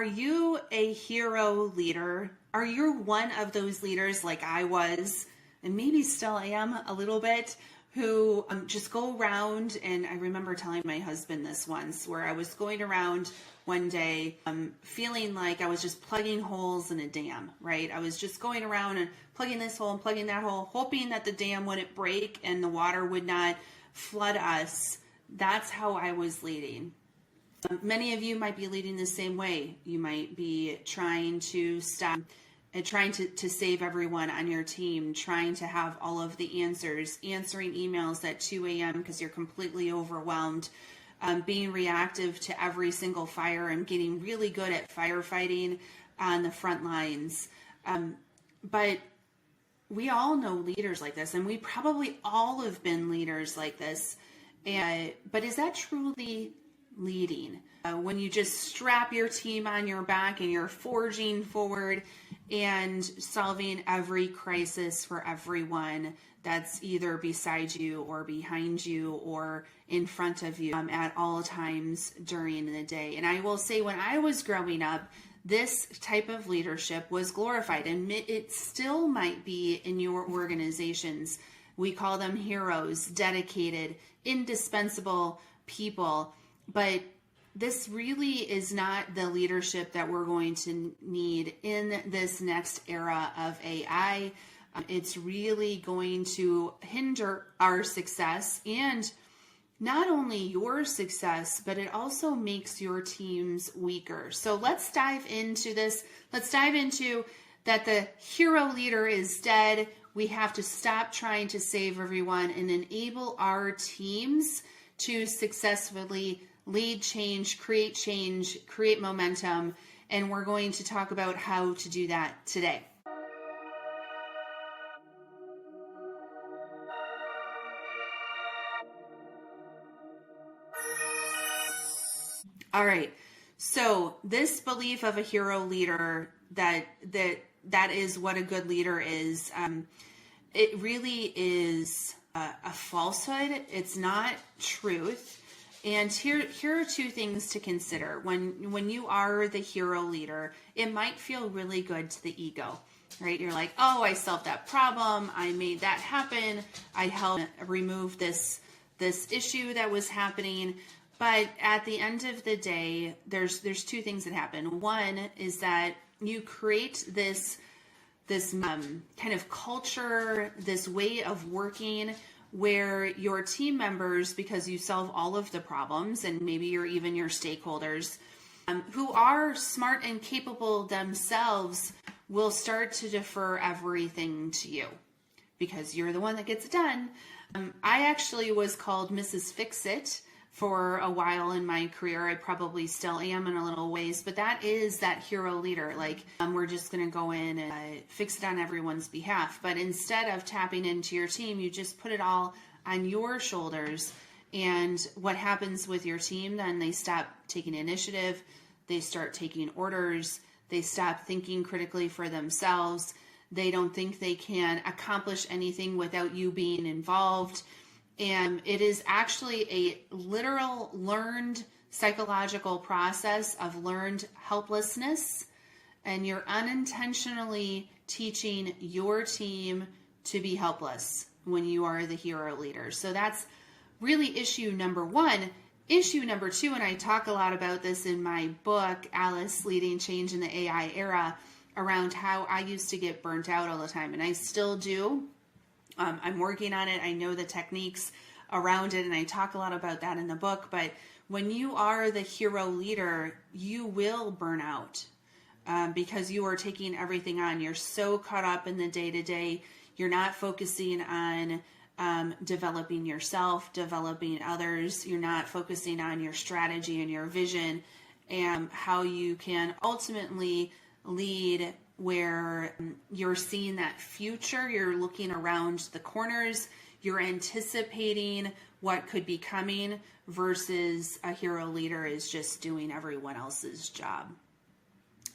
are you a hero leader? Are you one of those leaders like I was, and maybe still am a little bit, who just go around, and I remember telling my husband this once, where I was going around one day feeling like I was just plugging holes in a dam, right? I was just going around and plugging this hole and plugging that hole, hoping that the dam wouldn't break and the water would not flood us. That's how I was leading. Many of you might be leading the same way. You might be trying to stop and trying to save everyone on your team, trying to have all of the answers, answering emails at 2 a.m. because you're completely overwhelmed, being reactive to every single fire and getting really good at firefighting on the front lines. But we all know leaders like this, and we probably all have been leaders like this. But is that truly leading? When you just strap your team on your back and you're forging forward and solving every crisis for everyone that's either beside you or behind you or in front of you at all times during the day. And I will say, when I was growing up, this type of leadership was glorified, and it still might be in your organizations. We call them heroes, dedicated, indispensable people. But this really is not the leadership that we're going to need in this next era of AI. It's really going to hinder our success, and not only your success, but it also makes your teams weaker. So let's dive into this. Let's dive into that the hero leader is dead. We have to stop trying to save everyone and enable our teams to successfully lead change, create momentum, and we're going to talk about how to do that today. All right. So this belief of a hero leader, that is what a good leader is. It really is a falsehood. It's not truth. And here are two things to consider. When you are the hero leader, it might feel really good to the ego, right? You're like, oh, I solved that problem. I made that happen. I helped remove this issue that was happening. But at the end of the day, there's two things that happen. One is that you create this kind of culture, this way of working where your team members, because you solve all of the problems, and maybe you're even your stakeholders, who are smart and capable themselves, will start to defer everything to you because you're the one that gets it done. I actually was called Mrs. Fix-It for a while in my career. I probably still am in a little ways, but that is that hero leader. Like, we're just going to go in and fix it on everyone's behalf. But instead of tapping into your team, you just put it all on your shoulders. And what happens with your team, then they stop taking initiative. They start taking orders. They stop thinking critically for themselves. They don't think they can accomplish anything without you being involved. And it is actually a literal learned psychological process of learned helplessness. And you're unintentionally teaching your team to be helpless when you are the hero leader. So that's really issue number one. Issue number two, and I talk a lot about this in my book, ALICE, Leading Change in the AI Era, around how I used to get burnt out all the time. And I still do. I'm working on it. I know the techniques around it, and I talk a lot about that in the book. But when you are the hero leader, you will burn out because you are taking everything on. You're so caught up in the day-to-day. You're not focusing on developing yourself, developing others. You're not focusing on your strategy and your vision and how you can ultimately lead where you're seeing that future, you're looking around the corners, you're anticipating what could be coming, versus a hero leader is just doing everyone else's job.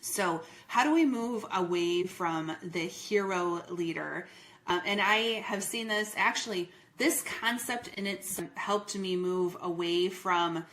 So how do we move away from the hero leader? And I have seen this, actually, this concept in it's helped me move away from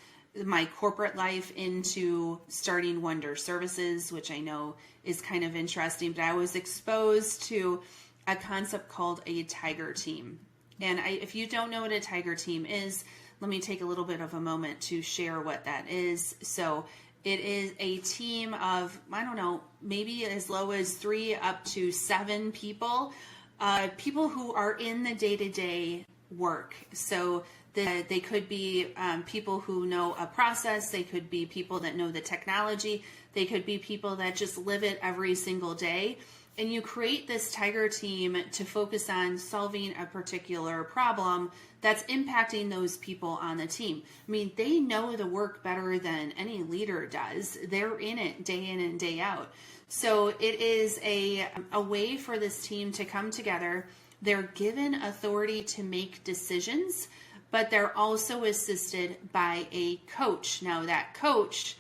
my corporate life into starting Wonder Services, which I know is kind of interesting, but I was exposed to a concept called a tiger team. And if you don't know what a tiger team is, let me take a little bit of a moment to share what that is. So it is a team of, I don't know, maybe as low as 3 up to 7 people, people who are in the day-to-day work. So they could be people who know a process. They could be people that know the technology. They could be people that just live it every single day. And you create this tiger team to focus on solving a particular problem that's impacting those people on the team. I mean, they know the work better than any leader does. They're in it day in and day out. So it is a way for this team to come together. They're given authority to make decisions, but they're also assisted by a coach. Now, that coach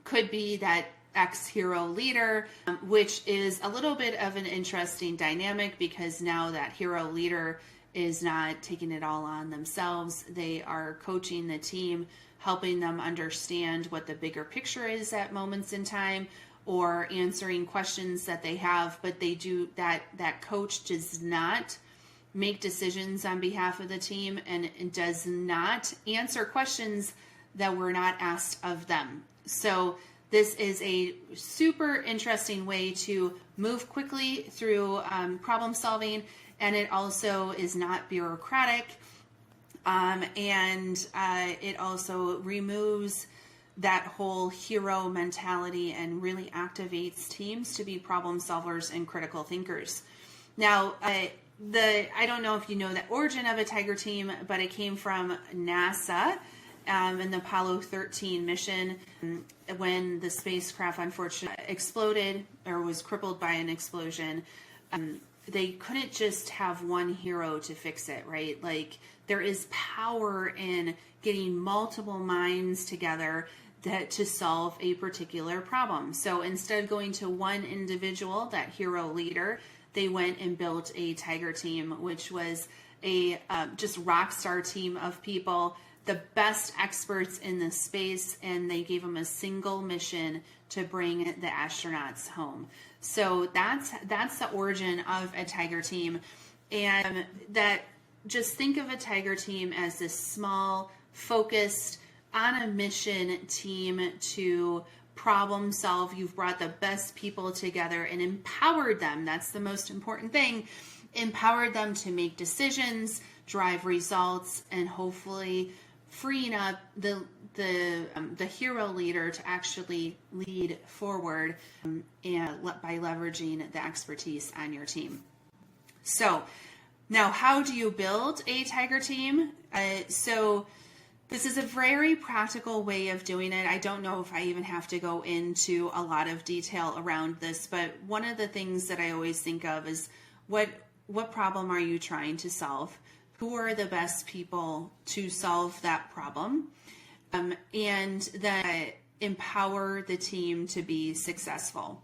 could be that ex-hero leader, which is a little bit of an interesting dynamic, because now that hero leader is not taking it all on themselves. They are coaching the team, helping them understand what the bigger picture is at moments in time, or answering questions that they have, but they do that coach does not make decisions on behalf of the team, and does not answer questions that were not asked of them. So this is a super interesting way to move quickly through problem solving, and it also is not bureaucratic, and it also removes that whole hero mentality and really activates teams to be problem solvers and critical thinkers. Now, I don't know if you know the origin of a tiger team, but it came from NASA in the Apollo 13 mission, when the spacecraft unfortunately exploded or was crippled by an explosion. They couldn't just have one hero to fix it, right? Like, there is power in getting multiple minds together to solve a particular problem. So instead of going to one individual, that hero leader, they went and built a tiger team, which was a just rock star team of people, the best experts in the space, and they gave them a single mission to bring the astronauts home. So that's the origin of a tiger team. And that, just think of a tiger team as this small, focused, on a mission team to problem solve. You've brought the best people together and empowered them. That's the most important thing. Empowered them to make decisions, drive results, and hopefully freeing up the hero leader to actually lead forward, and by leveraging the expertise on your team. So now, how do you build a tiger team? So this is a very practical way of doing it. I don't know if I even have to go into a lot of detail around this, but one of the things that I always think of is what problem are you trying to solve? Who are the best people to solve that problem? And then empower the team to be successful.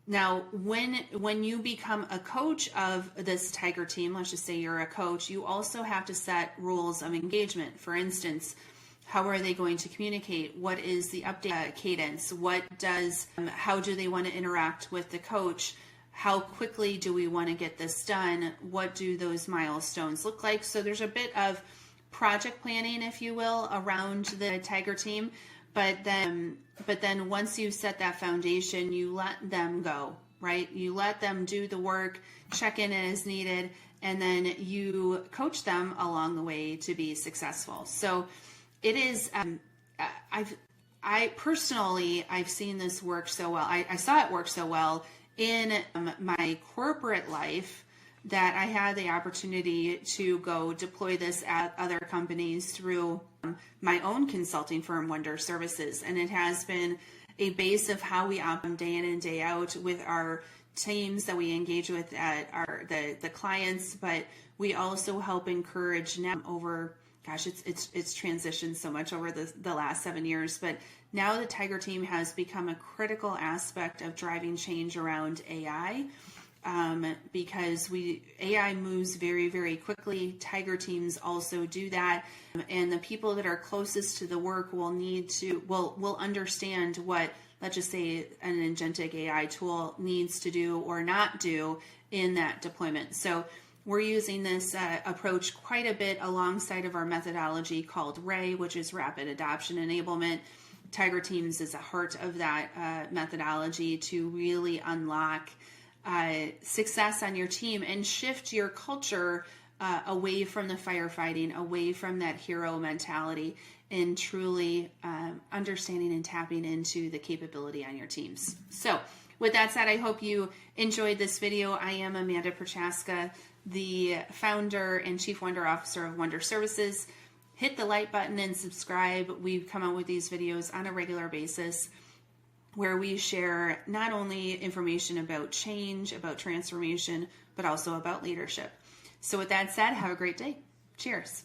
Now, when you become a coach of this tiger team, let's just say you're a coach, you also have to set rules of engagement. For instance, how are they going to communicate? What is the update cadence? How do they want to interact with the coach? How quickly do we want to get this done? What do those milestones look like? So there's a bit of project planning, if you will, around the tiger team. But then once you set that foundation, you let them go, right? You let them do the work, check in as needed, and then you coach them along the way to be successful. So it is, I've seen this work so well. I saw it work so well in my corporate life that I had the opportunity to go deploy this at other companies through my own consulting firm, Wonder Services. And it has been a base of how we operate day in and day out with our teams that we engage with at the clients, but we also help encourage them over, gosh, it's transitioned so much over the last 7 years, but now the tiger team has become a critical aspect of driving change around AI. because AI moves very, very quickly. Tiger teams also do that. And the people that are closest to the work will understand what, let's just say, an agentic AI tool needs to do or not do in that deployment. So we're using this approach quite a bit alongside of our methodology called RAY, which is Rapid Adoption Enablement. Tiger Teams is the heart of that methodology to really unlock success on your team and shift your culture away from the firefighting, away from that hero mentality, and truly understanding and tapping into the capability on your teams. So with that said, I hope you enjoyed this video. I am Amanda Prochaska, the founder and Chief Wonder Officer of Wonder Services. Hit the like button and subscribe. We come out with these videos on a regular basis where we share not only information about change, about transformation, but also about leadership. So with that said, have a great day. Cheers.